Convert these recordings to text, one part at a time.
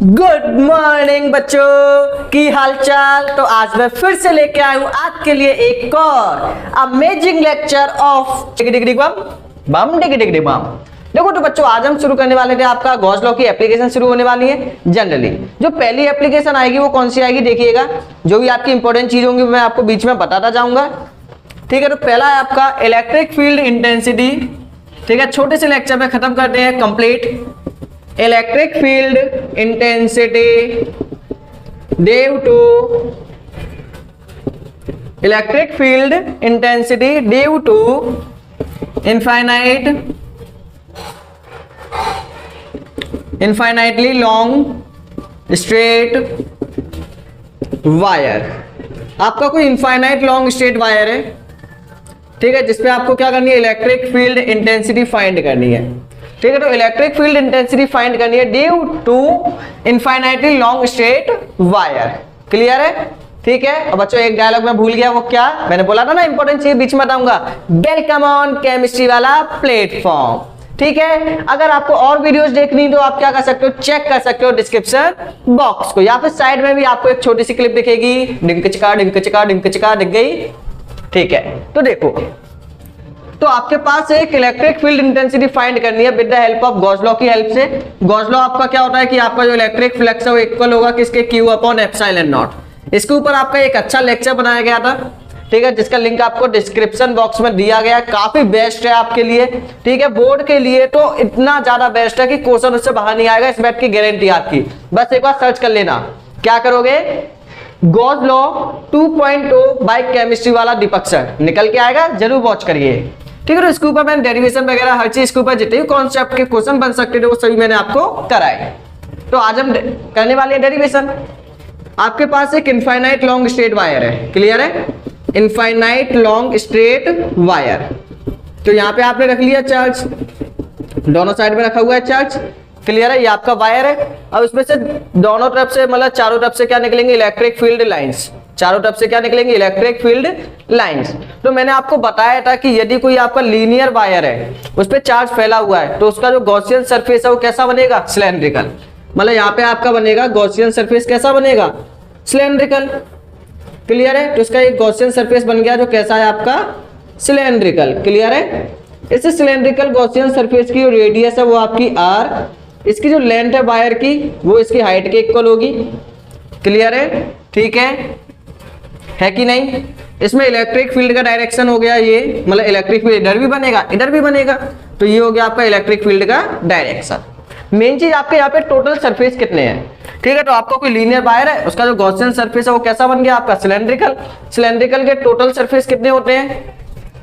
Good morning बच्चों, की हालचाल। तो आज मैं फिर से लेके आया हूं आपके लिए एक और अमेजिंग लेक्चर ऑफ डिग्री बम डिग्री बम। देखो तो बच्चों, आज हम शुरू करने वाले थे आपका गॉस लॉ की एप्लीकेशन शुरू होने वाली है। जनरली जो पहली एप्लीकेशन आएगी वो कौन सी आएगी देखिएगा। जो भी आपकी इंपॉर्टेंट चीज होंगी मैं आपको बीच में बताता जाऊंगा। ठीक है, तो पहला है आपका इलेक्ट्रिक फील्ड इंटेंसिटी। ठीक है, छोटे से लेक्चर में खत्म करते हैं complete. Electric field intensity due to electric field intensity due to infinitely long straight wire. आपका कोई इनफाइनाइट लॉन्ग स्ट्रेट वायर है, ठीक है, जिसपे आपको क्या करनी है, इलेक्ट्रिक फील्ड इंटेंसिटी फाइंड करनी है। ठीक है, तो इलेक्ट्रिक फील्ड इंटेंसिटी फाइंड करनी है due to infinitely long straight wire. Clear है? ठीक है। और बच्चों एक डायलॉग में भूल गया, वो क्या मैंने बोला था ना, इंपॉर्टेंट चीज बीच में बताऊंगा। वेलकम ऑन केमिस्ट्री वाला प्लेटफॉर्म। ठीक है, अगर आपको और वीडियोस देखनी तो आप क्या कर सकते हो, चेक कर सकते हो डिस्क्रिप्शन बॉक्स को, या फिर साइड में भी आपको एक छोटी सी क्लिप दिखेगी, डिंक चिका दिख गई। ठीक है, तो देखो, तो आपके पास एक इलेक्ट्रिक फील्ड इंटेंसिटी फाइंड करनी है with the help of Gauss law की हेल्प से। गॉस लॉ आपका क्या होता है कि आपका जो इलेक्ट्रिक फ्लक्स है वो इक्वल होगा किसके, Q अपॉन एप्सिलॉन नॉट। इसके ऊपर आपका एक अच्छा लेक्चर बनाया गया था, ठीक है, जिसका लिंक आपको डिस्क्रिप्शन बॉक्स में दिया गया है। काफी बेस्ट है आपके लिए, ठीक है, बोर्ड के लिए तो इतना ज्यादा बेस्ट है कि क्वेश्चन उससे बाहर नहीं आएगा, इस बात की गारंटी आपकी। बस एक बार सर्च कर लेना। क्या करोगे, गॉस लॉ 2.0 बाय केमिस्ट्री वाला दीपक सर निकल के आएगा, जरूर वॉच करिए। ठीक है, तो इसके ऊपर मैंने डेरिवेशन वगैरह हर चीज के ऊपर जितने भी कॉन्सेप्ट के क्वेश्चन बन सकते थे वो सभी मैंने आपको कराए। तो आज हम करने वाले हैं डेरिवेशन। आपके पास एक इनफाइनाइट लॉन्ग स्ट्रेट वायर है, क्लियर है, इनफाइनाइट लॉन्ग स्ट्रेट वायर। तो यहाँ पे आपने रख लिया चार्ज, दोनों साइड में रखा हुआ है चार्ज, क्लियर है, ये आपका वायर है। अब इसमें से दोनों तरफ से मतलब चारों तरफ से क्या निकलेंगे, इलेक्ट्रिक फील्ड लाइंस। चारों तरफ से क्या निकलेंगे, इलेक्ट्रिक फील्ड लाइंस। तो मैंने आपको बताया था कि यदि कोई आपका लीनियर वायर है, उस पर चार्ज फैला हुआ है, तो उसका जो गॉसियन सरफेस है वो कैसा बनेगा, सिलेंड्रिकल। मतलब यहाँ पे आपका बनेगा गॉसियन सरफेस, कैसा बनेगा, सिलेंड्रिकल। क्लियर है, तो इसका एक गॉसियन सरफेस बन गया जो कैसा है आपका, सिलेंड्रिकल। क्लियर है, इस सिलेंड्रिकल गॉसियन सरफेस की जो रेडियस है वो आपकी r, इसकी जो लेंथ है वायर की वो इसकी हाइट के इक्वल होगी। क्लियर है, ठीक है कि नहीं। इसमें इलेक्ट्रिक फील्ड का डायरेक्शन हो गया ये, मतलब इलेक्ट्रिक फील्ड इधर भी बनेगा इधर भी बनेगा, तो ये हो गया आपका इलेक्ट्रिक फील्ड का डायरेक्शन। मेन चीज आपके यहाँ पे टोटल सरफेस कितने हैं, ठीक है, तो आपका कोई लीनियर वायर है, उसका जो गॉसियन सरफेस है वो कैसा बन गया आपका, सिलेंड्रिकल। सिलेंड्रिकल के टोटल सरफेस कितने होते हैं,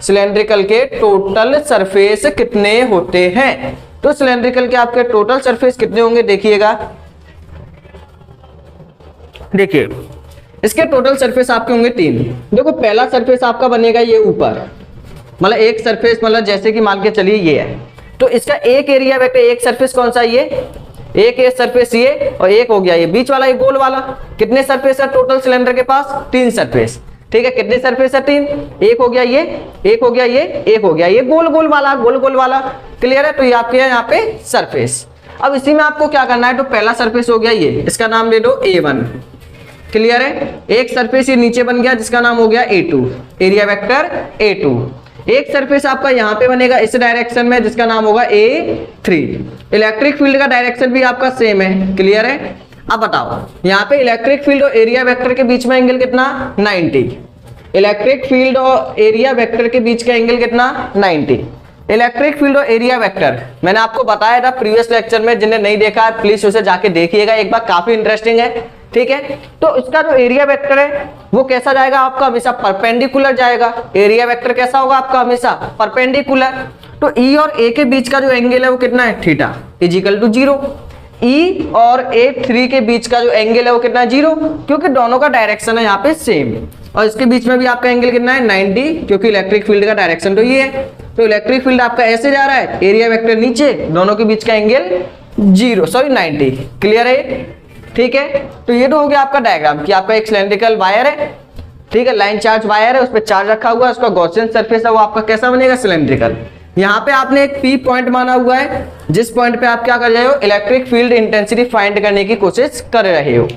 सिलेंड्रिकल के टोटल सरफेस कितने होते हैं, तो सिलेंड्रिकल के आपके टोटल सरफेस कितने होंगे देखिएगा। देखिए इसके टोटल सरफेस आपके होंगे 3। देखो पहला सरफेस आपका बनेगा ये ऊपर, मतलब एक सरफेस, मतलब जैसे कि मान के चलिए ये है, तो इसका एक एरिया वेक्टर, एक सरफेस कौन सा, ये एक सरफेस ये, और एक हो गया ये बीच वाला, ये गोल वाला। कितने सरफेस है टोटल सिलेंडर के पास, 3 सरफेस। ठीक है, कितने सरफेस है, 3, एक हो गया ये, एक हो गया ये, एक हो गया ये गोल गोल वाला, गोल गोल वाला। क्लियर है, तो ये आपके यहाँ पे सरफेस। अब इसी में आपको क्या करना है, तो पहला सरफेस हो गया ये, इसका नाम ले दो A1। क्लियर है, एक सरफेस ये नीचे बन गया जिसका नाम हो गया A2, एरिया वेक्टर A2। एक सरफेस आपका यहाँ पे बनेगा इस डायरेक्शन में जिसका नाम होगा A3। इलेक्ट्रिक फील्ड का डायरेक्शन भी आपका सेम है। क्लियर है, अब बताओ यहाँ पे इलेक्ट्रिक फील्ड और एरिया वेक्टर के बीच में एंगल कितना, 90। इलेक्ट्रिक फील्ड और एरिया वेक्टर के बीच का एंगल कितना, 90। इलेक्ट्रिक फील्ड और एरिया वेक्टर मैंने आपको बताया था प्रीवियस लेक्चर में, जिन्हें नहीं देखा है प्लीज उसे जाके देखिएगा एक बार, काफी इंटरेस्टिंग है। ठीक है, तो इसका जो एरिया वेक्टर है वो कैसा जाएगा आपका, हमेशा परपेंडिकुलर जाएगा। एरिया वेक्टर कैसा होगा आपका, हमेशा परपेंडिकुलर। तो E और A के बीच का जो एंगल है वो कितना है, थीटा इजिकल टू 0। E और A3 के बीच का जो एंगल है वो कितना है, 0, क्योंकि दोनों का डायरेक्शन है यहाँ पे सेम। और इसके बीच में भी आपका एंगल कितना है, 90, क्योंकि इलेक्ट्रिक फील्ड का डायरेक्शन तो ये है। तो इलेक्ट्रिक फील्ड आपका ऐसे जा रहा है, एरिया वेक्टर नीचे, दोनों के बीच का एंगल 90। क्लियर है, ठीक है, तो ये तो हो गया आपका डायग्राम कि आपका एक सिलेंड्रिकल वायर है, ठीक है, लाइन चार्ज वायर है, उस पर चार्ज रखा हुआ है, उसका गॉसियन सरफेस है वो आपका कैसा बनेगा, सिलेंड्रिकल। यहाँ पे आपने एक P पॉइंट माना हुआ है, जिस पॉइंट पे आप क्या कर रहे हो, इलेक्ट्रिक फील्ड इंटेंसिटी फाइंड करने की कोशिश कर रहे हो।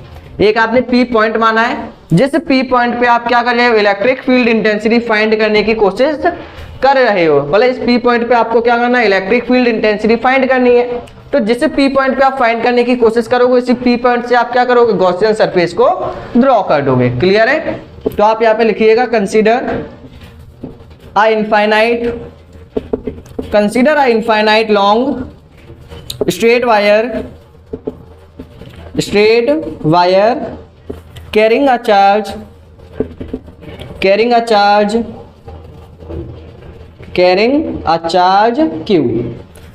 एक आपने P पॉइंट माना है, जिस P पॉइंट पे आप क्या कर रहे हो, इलेक्ट्रिक फील्ड इंटेंसिटी फाइंड करने की कोशिश कर रहे हो। बोले इस P पॉइंट पे आपको क्या करना है, इलेक्ट्रिक फील्ड इंटेंसिटी फाइंड करनी है। तो जिस P पॉइंट पे आप फाइंड करने की कोशिश करोगे, इसी P पॉइंट से आप क्या करोगे, गॉसियन सरफेस को ड्रॉ कर दोगे। क्लियर है? तो आप यहाँ पे लिखिएगा consider a infinite long straight wire carrying a charge Q।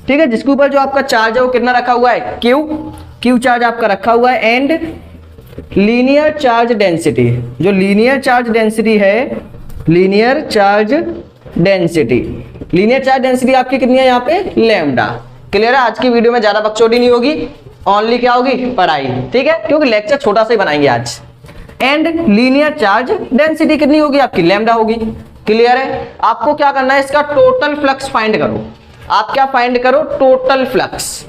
ठीक है, जिसके ऊपर जो आपका चार्ज है वो कितना रखा हुआ है, Q चार्ज आपका रखा हुआ है। एंड लीनियर चार्ज डेंसिटी, जो लीनियर चार्ज डेंसिटी है, लीनियर चार्ज डेंसिटी आपकी कितनी है यहाँ पे, लैम्डा। क्लियर है? आज की वीडियो में ज्यादा बकचोदी नहीं होगी, ओनली क्या होगी, पढ़ाई। ठीक है, क्योंकि लेक्चर छोटा सा ही बनाएंगे आज। एंड लीनियर चार्ज डेंसिटी कितनी होगी आपकी, लैम्डा होगी। क्लियर है? आपको क्या करना है, इसका टोटल फ्लक्स फाइंड करो। आप क्या फाइंड करो, टोटल फ्लक्स।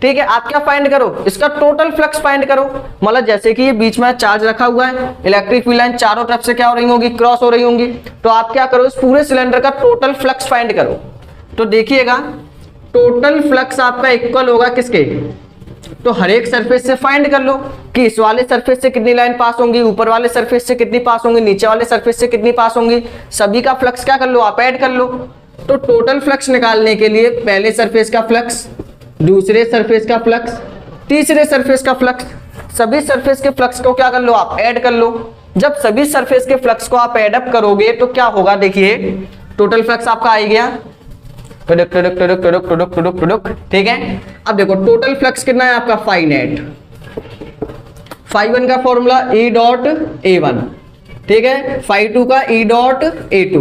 ठीक है, आप क्या फाइंड करो, इसका टोटल फ्लक्स फाइंड करो। मतलब जैसे कि ये बीच में चार्ज रखा हुआ है, इलेक्ट्रिक फील्ड लाइन चारों तरफ से क्या हो रही होंगी, क्रॉस हो रही होंगी। तो आप क्या करो, इस पूरे सिलेंडर का टोटल फ्लक्स फाइंड करो। तो देखिएगा, टोटल फ्लक्स आपका इक्वल होगा किसके, तो हर एक सरफेस से फाइंड कर लो कि इस वाले सरफेस से कितनी लाइन पास होंगी, ऊपर वाले सरफेस से कितनी पास होंगी, नीचे वाले सरफेस से कितनी पास होंगी। सभी का फ्लक्स क्या कर लो, आप ऐड कर लो। तो टोटल फ्लक्स निकालने के लिए पहले सरफेस का फ्लक्स, दूसरे सरफेस का फ्लक्स, तीसरे सरफेस का फ्लक्स, सभी सरफेस के फ्लक्स को क्या कर लो, आप ऐड कर लो। जब सभी सरफेस के फ्लक्स को आप ऐड अप करोगे तो क्या होगा, देखिए टोटल फ्लक्स आपका आ गया, ठीक है। अब देखो टोटल फ्लक्स कितना है आपका, फाई नेट। फाई वन का फॉर्मूला E डॉट A1, ठीक है। फाई टू का E डॉट A2,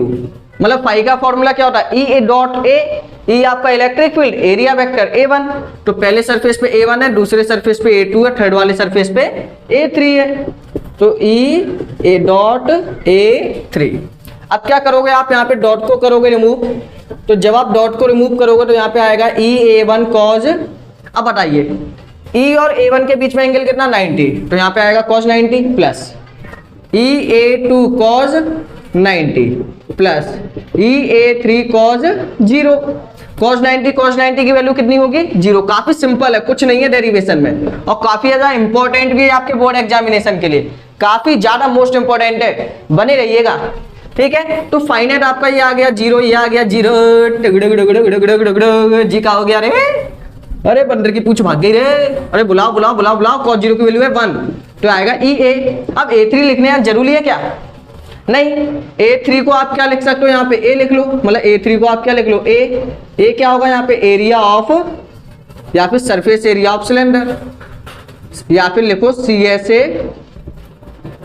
मतलब फाई का फॉर्मूला क्या होता है, E डॉट A। E आपका electric field, area vector A1। तो पहले सरफेस पे A1 है, दूसरे सरफेस पे A2 है, थर्ड वाले सरफेस पे A3 है। तो E डॉट A3। अब क्या करोगे आप, यहाँ पे डॉट को करोगे रिमूव। तो जब आप डॉट को रिमूव करोगे तो यहाँ पे आएगा EA1 कॉज। अब बताइए E और A1 के बीच में एंगल कितना, 90। तो यहाँ पे आएगा cos 90 plus EA2 cause 90 plus EA3 cause 0। Cos 90 की वैल्यू कितनी होगी, 0। काफी सिंपल है, कुछ नहीं है डेरिवेशन में, और काफी ज्यादा इंपॉर्टेंट भी है आपके बोर्ड एग्जामिनेशन के लिए, काफी ज्यादा मोस्ट इंपॉर्टेंट है, बने रहिएगा, ठीक है। तो फाइनेट आपका ये आ गया 0, ये आ गया 0, जी का हो गया, अरे बंदर की पूछ भाग गई रे, अरे बुलाओ बुलाओ बुलाओ बुलाओ। कॉस 0 की वैल्यू है 1, तो आएगा EA। अब A3 लिखने यहाँ जरूरी है क्या, नहीं। A3 को आप क्या लिख सकते हो, यहाँ पे A लिख लो, मतलब A3 को आप क्या लिख लो, A क्या होगा यहाँ पे, एरिया ऑफ, या फिर सरफेस एरिया ऑफ सिलेंडर, या फिर लिखो CSA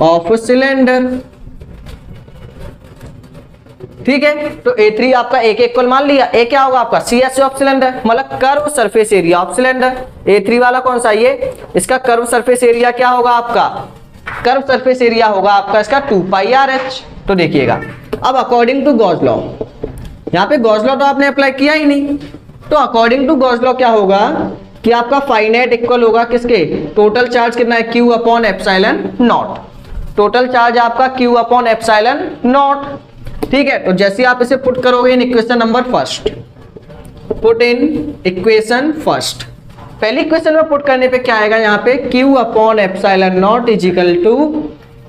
ऑफ सिलेंडर, ठीक है। तो A3 आपका A के इक्वल मान लिया, A क्या होगा आपका CSA ऑफ सिलेंडर, मतलब curve surface area of cylinder. A3 वाला कौन सा, ये इसका कर्व सरफेस एरिया क्या होगा आपका, कर्व सरफेस एरिया होगा आपका इसका 2 पाई RH। तो देखिएगा, अब अकॉर्डिंग टू गॉस लॉ, यहाँ पे गॉस लॉ तो आपने अप्लाई किया ही नहीं, तो अकॉर्डिंग टू गॉस लॉ क्या होगा कि आपका फाइनेट इक्वल होगा किसके, टोटल चार्ज कितना है, Q upon epsilon naught. Total charge आपका Q अपॉन एप्सिलॉन नॉट, ठीक है। तो जैसे आप इसे पुट करोगे in equation number first, put in equation first, पहली इक्वेशन में पुट करने पे क्या आएगा, यहाँ पे Q upon epsilon naught is equal to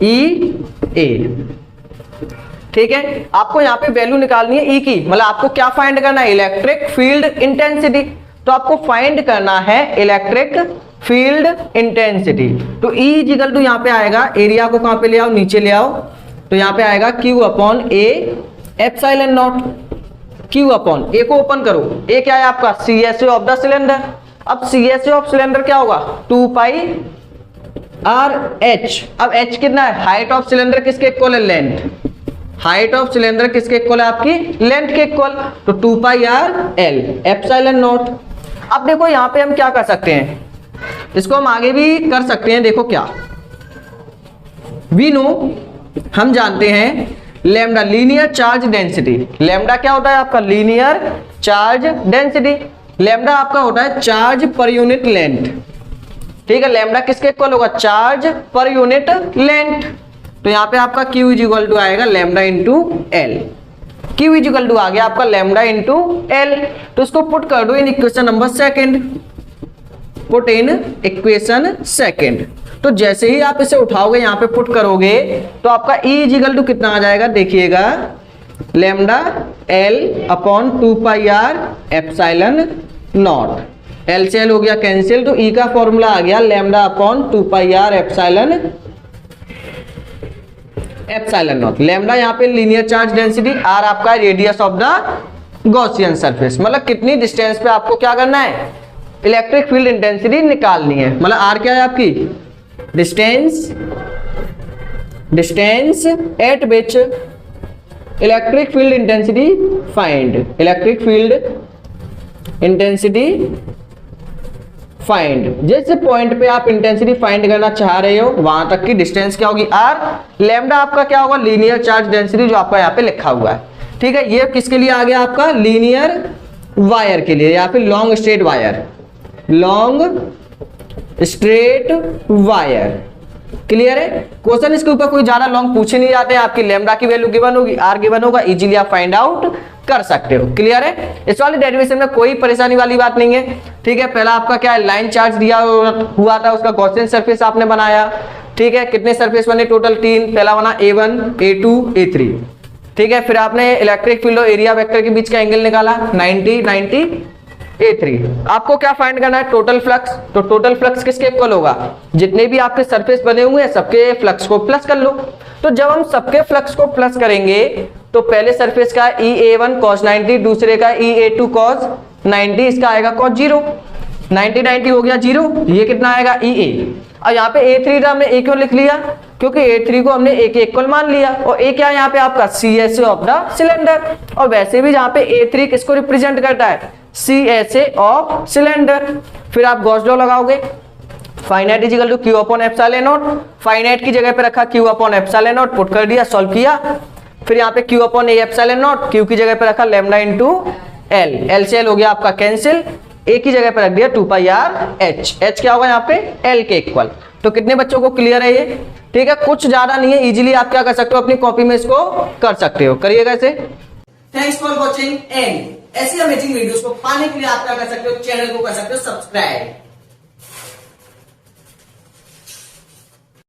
EA, ठीक है। आपको यहाँ पे वैल्यू निकालनी है E की, मतलब आपको क्या फाइंड करना है, इलेक्ट्रिक फील्ड इंटेंसिटी। तो आपको फाइंड करना है इलेक्ट्रिक फील्ड इंटेंसिटी। तो E इज इक्वल टू यहाँ पे आएगा, एरिया को कहाँ पे ले आओ, नीचे ले आओ, तो यहाँ पे आएगा Q upon A epsilon naught. Q upon A को ओपन करो, A क्या है आपका CSA ऑफ द सिलेंडर। अब CSA ऑफ सिलेंडर क्या होगा, 2 पाई RH। अब H कितना है, हाइट ऑफ सिलेंडर किसके इक्वल है, लेंथ। हाइट ऑफ सिलेंडर किसके इक्वल है, आपकी लेंथ के इक्वल, तो 2 पाई RL एप्सिलॉन नॉट। अब देखो यहाँ पे हम क्या कर सकते हैं, इसको हम आगे भी कर सकते हैं। देखो क्या, वी नो, हम जानते हैं lambda linear charge density. Lambda क्या होता है आपका, लीनियर चार्ज डेंसिटी, लैम्डा आपका होता है चार्ज पर यूनिट लेंथ, ठीक है। लैम्डा किसके इक्वल होगा, चार्ज पर यूनिट लेंथ। तो यहाँ पे आपका Q इज इक्वल टू आएगा lambda into L, Q is equal to आ गया आपका लैम्डा इंटू एल। तो उसको पुट कर दो इन equation number second, put in equation second. तो जैसे ही आप इसे उठाओगे यहाँ पे पुट करोगे तो आपका E इज इक्वल टू कितना आ जाएगा, देखिएगा lambda L upon 2 pi R epsilon naught, L से एल हो गया कैंसिल, तो E का फॉर्मूला आ गया lambda upon 2 pi R epsilon naught. Lambda यहाँ पे लीनियर चार्ज डेंसिटी, आर आपका radius of the Gaussian surface, मतलब कितनी डिस्टेंस पे आपको क्या करना है, इलेक्ट्रिक फील्ड इंटेंसिटी निकालनी है। मतलब आर क्या है आपकी, डिस्टेंस एट विच electric field intensity find, electric field intensity find, जिस पॉइंट पे आप इंटेंसिटी फाइंड करना चाह रहे हो वहां तक की डिस्टेंस क्या होगी, आर। लैम्डा आपका क्या होगा, लीनियर चार्ज डेंसिटी जो आपका यहाँ पे लिखा हुआ है, ठीक है। ये किसके लिए आ गया आपका, लीनियर वायर के लिए या फिर long straight wire, long straight wire. Clear है, क्वेश्चन इसके ऊपर कोई ज्यादा लॉन्ग पूछे नहीं जाते हैं, आपकी लैम्डा की वैल्यू गिवन होगी, आर गिवन होगा, इजीली आप फाइंड आउट कर सकते हो। क्लियर है, इस वाली डेरिवेशन में कोई परेशानी वाली बात नहीं है, ठीक है। पहला आपका क्या है, लाइन चार्ज दिया हुआ था, उसका गॉसियन सरफेस आपने बनाया, ठीक है। कितने सरफेस बने, टोटल 3, पहला बना A1 A2 A3, ठीक है। फिर आपने इलेक्ट्रिक फील्ड और एरिया वेक्टर के बीच का एंगल निकाला 90 90 A3। आपको क्या फाइंड करना है, टोटल फ्लक्स। तो टोटल फ्लक्स किसके इक्वल होगा, जितने भी आपके सरफेस बने हुए हैं सबके फ्लक्स को प्लस कर लो। तो जब हम सबके फ्लक्स को प्लस करेंगे तो पहले सरफेस का EA1 cos 90, दूसरे का EA2 cos 90, इसका आएगा cos 0, 90 90 हो गया 0, ये कितना आएगा EA। और यहाँ पे A3 का हमने A क्यों लिख लिया, क्योंकि A3 को हमने A के इक्वल मान लिया, और A क्या है यहाँ पे आपका CSA ऑफ द सिलेंडर। और वैसे भी जहाँ पे A3 किसको रिप्रेजेंट करता है, CSA ऑफ सिलेंडर। फिर आप गॉस लॉ लगाओगे, phi net is equal to Q upon epsilon naught, phi net की जगह पे रखा Q upon epsilon naught, put कर दिया, सॉल्व किया। फिर यहाँ पे Q upon A epsilon naught, Q की जगह पे रखा लैम्डा इंटू एल, एल से एल हो गया आपका कैंसिल, A की जगह पे रख दिया 2 पाई आर H, H क्या होगा यहाँ पे L के इक्वल। तो कितने बच्चों को क्लियर है ये, ठीक है। कुछ ज्यादा नहीं है, इजीली आप क्या कर सकते हो, अपनी कॉपी में इसको कर सकते हो, करिएगा इसे। थैंक्स फॉर वॉचिंग एंड ऐसी अमेजिंग वीडियोस को पाने के लिए आप क्या कर सकते हो, चैनल को कर सकते हो सब्सक्राइब।